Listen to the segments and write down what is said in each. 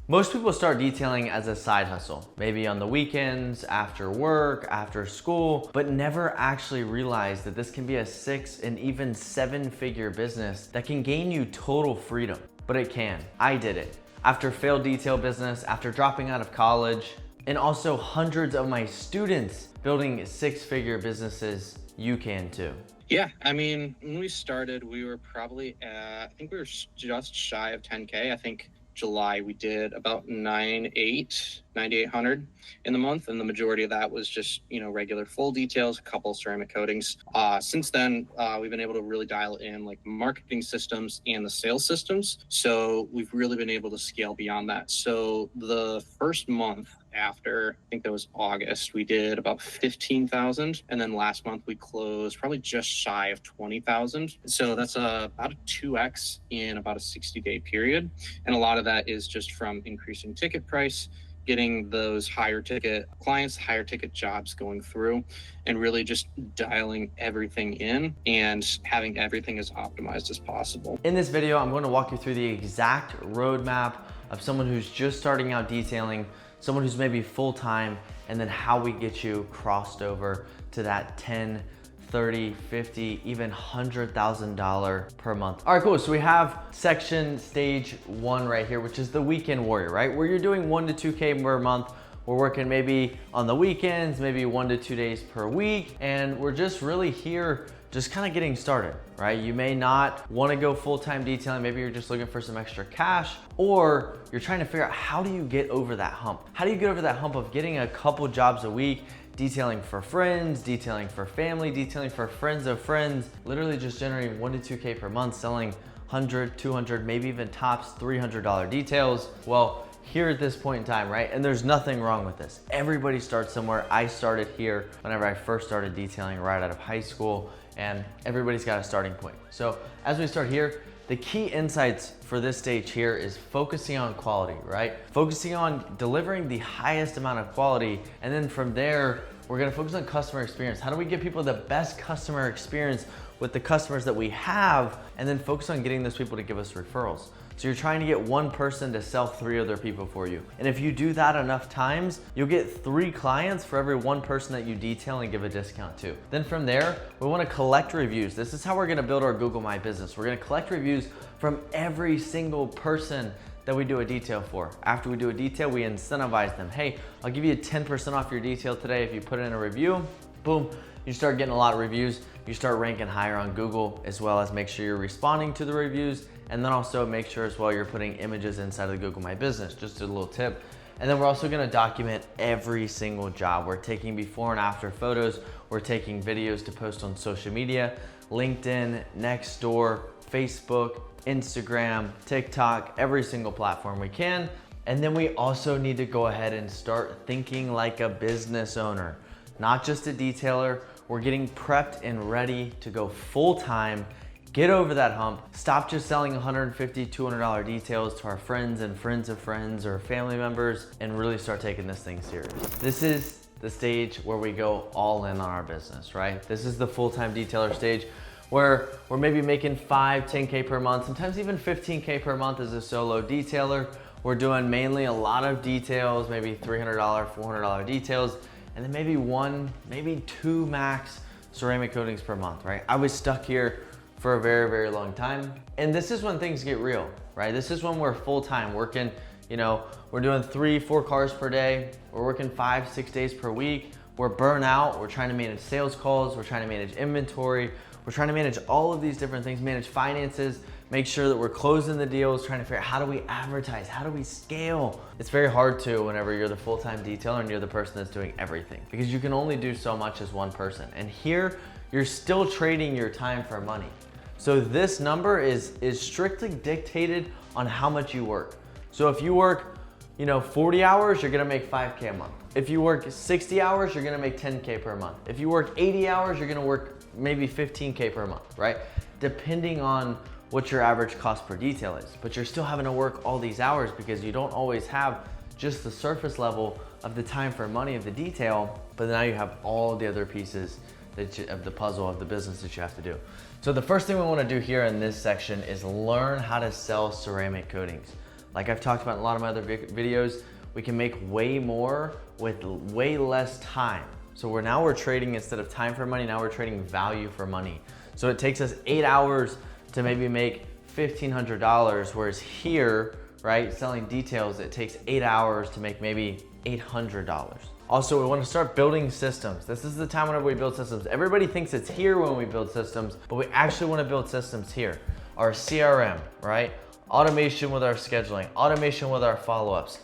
Most people start detailing as a side hustle, maybe on the weekends, after work, after school, but never actually realize that this can be a 6 and even 7-figure business that can gain you total freedom. But it can. I did it. After failed detail business, after dropping out of college, and also hundreds of my students building 6-figure businesses, you can too. Yeah, I mean, when we started, we were probably at, I think we were just shy of 10K. I think July we did about 9,800 in the month, and the majority of that was just, regular full details, a couple ceramic coatings. Since then, we've been able to really dial in like marketing systems and the sales systems. So we've really been able to scale beyond that. So the first month after, I think that was August, we did about 15,000. And then last month we closed probably just shy of 20,000. So that's about a 2X in about a 60-day period. And a lot of that is just from increasing ticket price, getting those higher ticket clients, higher ticket jobs going through, and really just dialing everything in and having everything as optimized as possible. In this video, I'm going to walk you through the exact roadmap of someone who's just starting out detailing, someone who's maybe full-time, and then how we get you crossed over to that 10, 30, 50, even $100,000 per month. All right, cool. So we have section stage 1 right here, which is the weekend warrior, right? Where you're doing 1 to 2K per month. We're working maybe on the weekends, maybe 1 to 2 days per week. And we're just really here, just kind of getting started, right? You may not want to go full-time detailing. Maybe you're just looking for some extra cash, or you're trying to figure out how do you get over that hump? How do you get over that hump of getting a couple jobs a week, detailing for friends, detailing for family, detailing for friends of friends, literally just generating 1 to 2K per month, selling 100, 200, maybe even tops $300 details? Well, here at this point in time, right? And there's nothing wrong with this. Everybody starts somewhere. I started here whenever I first started detailing right out of high school, and everybody's got a starting point. So as we start here, the key insights for this stage here is focusing on quality, right? Focusing on delivering the highest amount of quality. And then from there, we're gonna focus on customer experience. How do we give people the best customer experience with the customers that we have? And then focus on getting those people to give us referrals. So you're trying to get one person to sell 3 other people for you. And if you do that enough times, you'll get 3 clients for every 1 person that you detail and give a discount to. Then from there, we wanna collect reviews. This is how we're gonna build our Google My Business. We're gonna collect reviews from every single person that we do a detail for. After we do a detail, we incentivize them. Hey, I'll give you 10% off your detail today if you put in a review. Boom, you start getting a lot of reviews. You start ranking higher on Google, as well as make sure you're responding to the reviews. And then also make sure as well you're putting images inside of the Google My Business, just a little tip. And then we're also gonna document every single job. We're taking before and after photos. We're taking videos to post on social media, LinkedIn, Nextdoor, Facebook, Instagram, TikTok, every single platform we can. And then we also need to go ahead and start thinking like a business owner, not just a detailer. We're getting prepped and ready to go full-time. Get over that hump. Stop just selling $150, $200 details to our friends and friends of friends or family members, and really start taking this thing serious. This is the stage where we go all in on our business, right? This is the full-time detailer stage where we're maybe making 5, 10K per month, sometimes even 15K per month as a solo detailer. We're doing mainly a lot of details, maybe $300, $400 details, and then maybe 1, maybe 2 max ceramic coatings per month, right? I was stuck here for a very, very long time. And this is when things get real, right? This is when we're full-time working, we're doing 3, 4 cars per day. We're working 5, 6 days per week. We're burnt out. We're trying to manage sales calls. We're trying to manage inventory. We're trying to manage all of these different things, manage finances, make sure that we're closing the deals, trying to figure out how do we advertise, how do we scale? It's very hard to whenever you're the full-time detailer and you're the person that's doing everything, because you can only do so much as one person. And here, you're still trading your time for money. So this number is strictly dictated on how much you work. So if you work 40 hours, you're gonna make 5K a month. If you work 60 hours, you're gonna make 10K per month. If you work 80 hours, you're gonna work maybe 15K per month, right? Depending on what your average cost per detail is. But you're still having to work all these hours because you don't always have just the surface level of the time for money of the detail, but now you have all the other pieces of the puzzle of the business that you have to do. So the first thing we wanna do here in this section is learn how to sell ceramic coatings. Like I've talked about in a lot of my other videos, we can make way more with way less time. So we're trading, instead of time for money, now we're trading value for money. So it takes us 8 hours to maybe make $1,500, whereas here, right, selling details, it takes 8 hours to make maybe $800. Also, we want to start building systems. This is the time whenever we build systems. Everybody thinks it's here when we build systems, but we actually want to build systems here. Our CRM, right? Automation with our scheduling, automation with our follow-ups.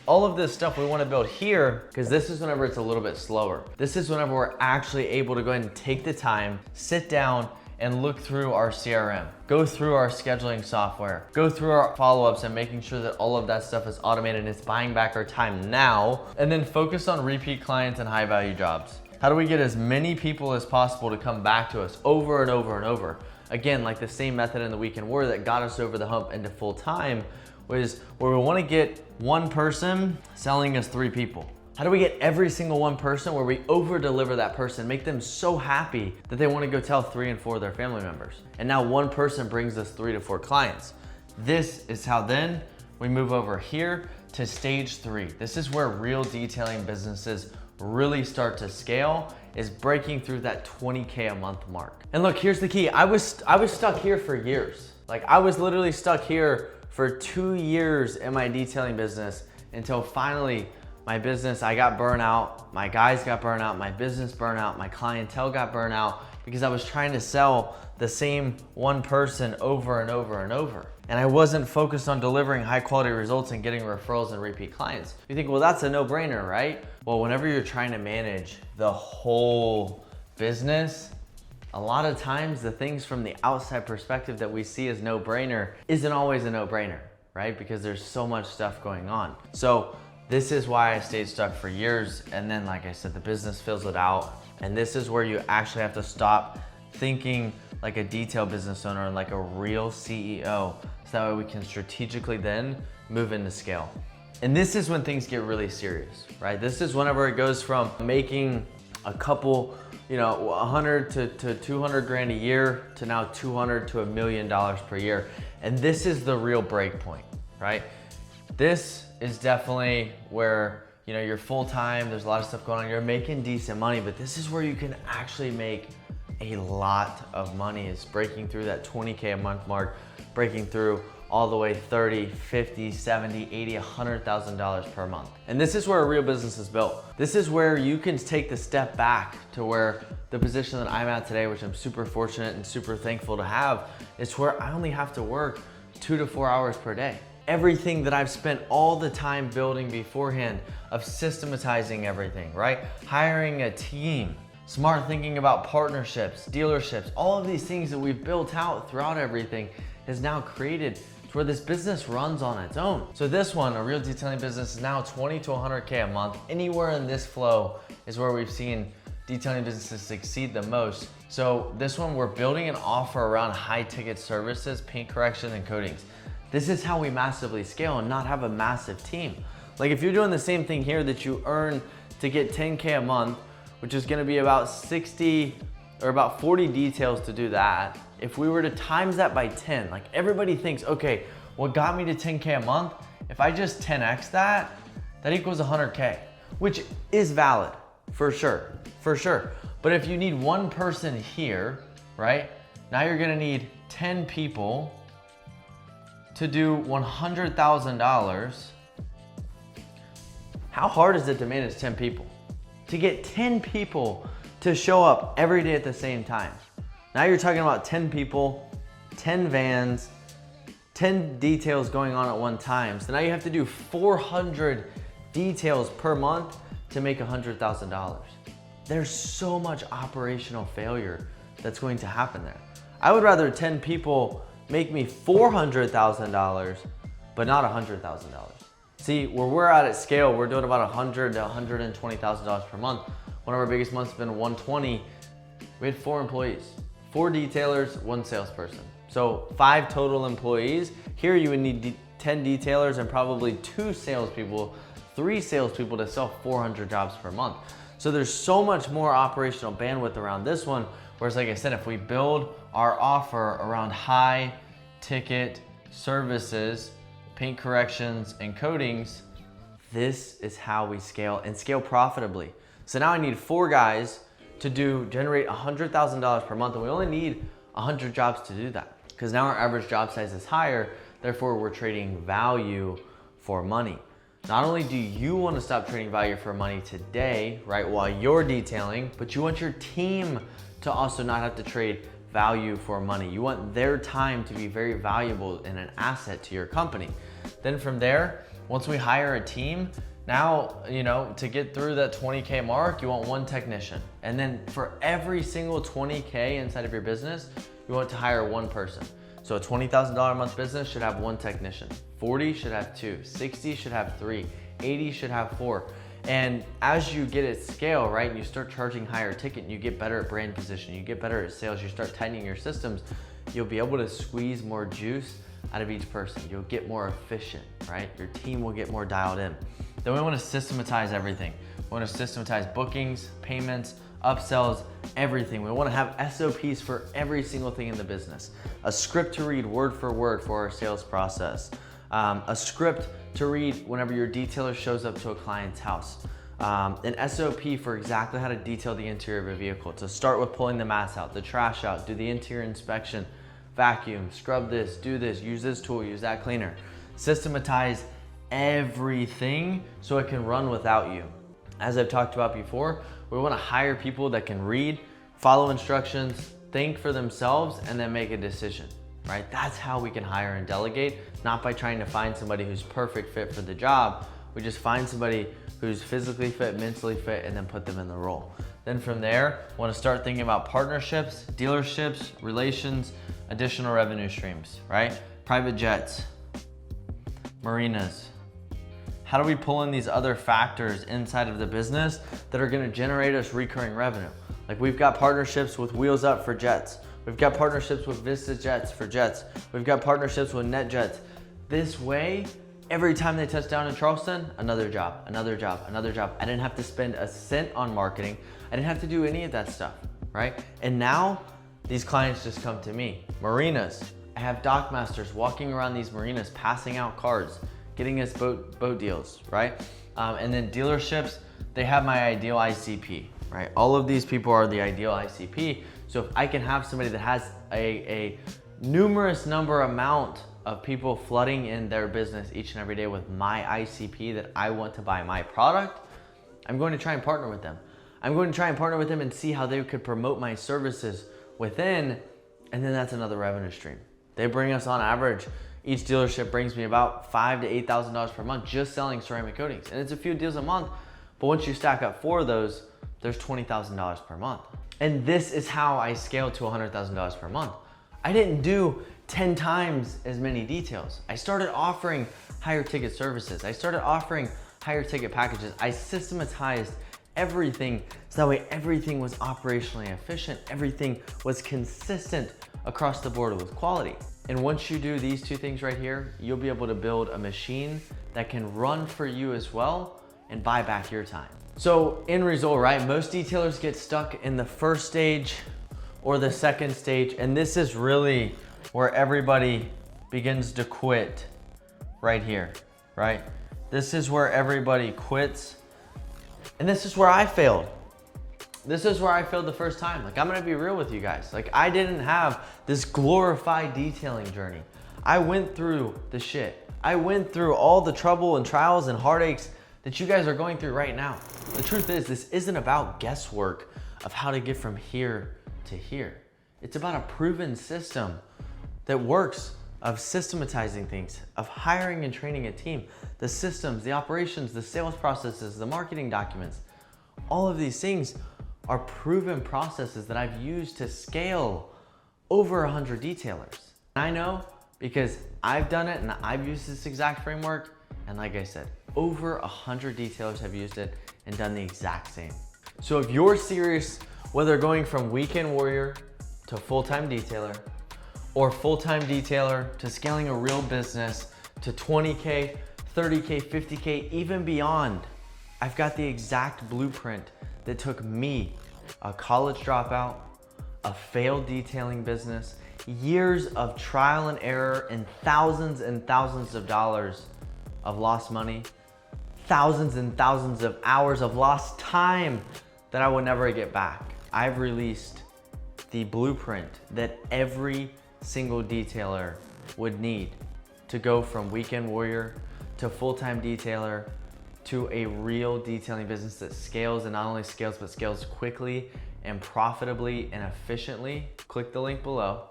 All of this stuff we want to build here, because this is whenever it's a little bit slower. This is whenever we're actually able to go ahead and take the time, sit down, and look through our CRM, go through our scheduling software, go through our follow-ups and making sure that all of that stuff is automated and it's buying back our time now, and then focus on repeat clients and high value jobs. How do we get as many people as possible to come back to us over and over and over? Again, like the same method in the weekend warrior that got us over the hump into full time was where we want to get one person selling us 3 people. How do we get every single one person where we over deliver that person, make them so happy that they want to go tell 3 and 4 of their family members? And now one person brings us 3 to 4 clients. This is how then we move over here to stage 3. This is where real detailing businesses really start to scale, is breaking through that 20K a month mark. And look, here's the key. I was stuck here for years. Like I was literally stuck here for 2 years in my detailing business until finally my business, I got burnout, my guys got burnout, my business burnout, my clientele got burnout because I was trying to sell the same one person over and over and over. And I wasn't focused on delivering high quality results and getting referrals and repeat clients. You think, well, that's a no-brainer, right? Well, whenever you're trying to manage the whole business, a lot of times the things from the outside perspective that we see as no-brainer isn't always a no-brainer, right? Because there's so much stuff going on. So this is why I stayed stuck for years. And then, like I said, the business fills it out. And this is where you actually have to stop thinking like a detail business owner and like a real CEO. So that way we can strategically then move into scale. And this is when things get really serious, right? This is whenever it goes from making a couple, 100 to 200 grand a year to now 200 to $1 million per year. And this is the real break point, right? This is definitely where, you're full-time, there's a lot of stuff going on, you're making decent money, but this is where you can actually make a lot of money, is breaking through that 20K a month mark, breaking through all the way 30, 50, 70, 80, $100,000 per month. And this is where a real business is built. This is where you can take the step back to where the position that I'm at today, which I'm super fortunate and super thankful to have, is where I only have to work 2 to 4 hours per day. Everything that I've spent all the time building beforehand of systematizing everything, right? Hiring a team, smart thinking about partnerships, dealerships, all of these things that we've built out throughout everything has now created to where this business runs on its own. So this one, a real detailing business, is now 20 to 100K a month. Anywhere in this flow is where we've seen detailing businesses succeed the most. So this one, we're building an offer around high ticket services, paint correction, and coatings. This is how we massively scale and not have a massive team. Like if you're doing the same thing here that you earn to get 10K a month, which is gonna be about 60 or about 40 details to do that. If we were to times that by 10, like everybody thinks, okay, what got me to 10K a month? If I just 10X that equals 100K, which is valid for sure. But if you need one person here, right? Now you're gonna need 10 people to do $100,000. How hard is it to manage 10 people? To get 10 people to show up every day at the same time. Now you're talking about 10 people, 10 vans, 10 details going on at one time. So now you have to do 400 details per month to make $100,000. There's so much operational failure that's going to happen there. I would rather 10 people make me $400,000, but not $100,000. See, where we're at scale, we're doing about $100,000 to $120,000 per month. One of our biggest months has been 120. We had 4 employees, 4 detailers, 1 salesperson. So 5 total employees. Here you would need 10 detailers and probably 2 salespeople, 3 salespeople to sell 400 jobs per month. So there's so much more operational bandwidth around this one. Whereas, like I said, if we build our offer around high ticket services, paint corrections, and coatings, this is how we scale and scale profitably. So now I need 4 guys to generate $100,000 per month, and we only need 100 jobs to do that. Because now our average job size is higher, therefore we're trading value for money. Not only do you want to stop trading value for money today, right, while you're detailing, but you want your team to also not have to trade value for money. You want their time to be very valuable and an asset to your company. Then from there, once we hire a team, now, to get through that 20K mark, you want 1 technician. And then for every single 20K inside of your business, you want to hire 1 person. So a $20,000 a month business should have 1 technician. 40 should have 2, 60 should have 3, 80 should have 4. And as you get at scale, right, and you start charging higher ticket, and you get better at brand position, you get better at sales, you start tightening your systems, you'll be able to squeeze more juice out of each person. You'll get more efficient, right? Your team will get more dialed in. Then we want to systematize everything. We want to systematize bookings, payments, upsells, everything. We want to have SOPs for every single thing in the business. A script to read word for word for our sales process. A script to read whenever your detailer shows up to a client's house. An SOP for exactly how to detail the interior of a vehicle. To start with pulling the mats out, the trash out, do the interior inspection, vacuum, scrub this, do this, use this tool, use that cleaner. Systematize everything so it can run without you. As I've talked about before, we want to hire people that can read, follow instructions, think for themselves, and then make a decision, right? That's how we can hire and delegate, not by trying to find somebody who's perfect fit for the job. We just find somebody who's physically fit, mentally fit, and then put them in the role. Then from there, want to start thinking about partnerships, dealerships, relations, additional revenue streams, right? Private jets, marinas. How do we pull in these other factors inside of the business that are going to generate us recurring revenue? Like we've got partnerships with Wheels Up for jets. We've got partnerships with Vista Jets for jets. We've got partnerships with NetJets. This way, every time they touch down in Charleston, another job, another job, another job. I didn't have to spend a cent on marketing. I didn't have to do any of that stuff, right? And now these clients just come to me. Marinas, I have dock masters walking around these marinas, passing out cards, getting us boat deals, right? And then dealerships, they have my ideal ICP, right? All of these people are the ideal ICP. So if I can have somebody that has a numerous number amount of people flooding in their business each and every day with my ICP that I want to buy my product, I'm going to try and partner with them. I'm going to try and partner with them and see how they could promote my services within, and then that's another revenue stream. They bring us on average, each dealership brings me about $5,000 to $8,000 per month just selling ceramic coatings. And it's a few deals a month, but once you stack up 4 of those, there's $20,000 per month. And this is how I scaled to $100,000 per month. I didn't do 10 times as many details. I started offering higher ticket services. I started offering higher ticket packages. I systematized everything so that way everything was operationally efficient. Everything was consistent across the board with quality. And once you do these 2 things right here, you'll be able to build a machine that can run for you as well and buy back your time. So end result, right? Most detailers get stuck in the first stage or the second stage. And this is really where everybody begins to quit right here, right? This is where everybody quits. And this is where I failed. This is where I failed the first time. Like, I'm gonna be real with you guys. Like, I didn't have this glorified detailing journey. I went through the shit. I went through all the trouble and trials and heartaches that you guys are going through right now. The truth is, this isn't about guesswork of how to get from here to here. It's about a proven system that works, of systematizing things, of hiring and training a team, the systems, the operations, the sales processes, the marketing documents. All of these things are proven processes that I've used to scale over 100 detailers. And I know because I've done it and I've used this exact framework. And like I said, over 100 detailers have used it and done the exact same. So if you're serious, whether going from weekend warrior to full-time detailer, or full-time detailer to scaling a real business to 20K, 30K, 50K, even beyond, I've got the exact blueprint that took me, a college dropout, a failed detailing business, years of trial and error and thousands of dollars of lost money, thousands and thousands of hours of lost time that I will never get back. I've released the blueprint that every single detailer would need to go from weekend warrior to full-time detailer to a real detailing business that scales, and not only scales, but scales quickly and profitably and efficiently. Click the link below,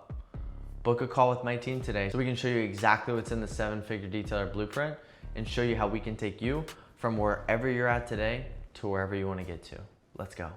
book a call with my team today so we can show you exactly what's in the 7-figure detailer blueprint and show you how we can take you from wherever you're at today to wherever you want to get to. Let's go.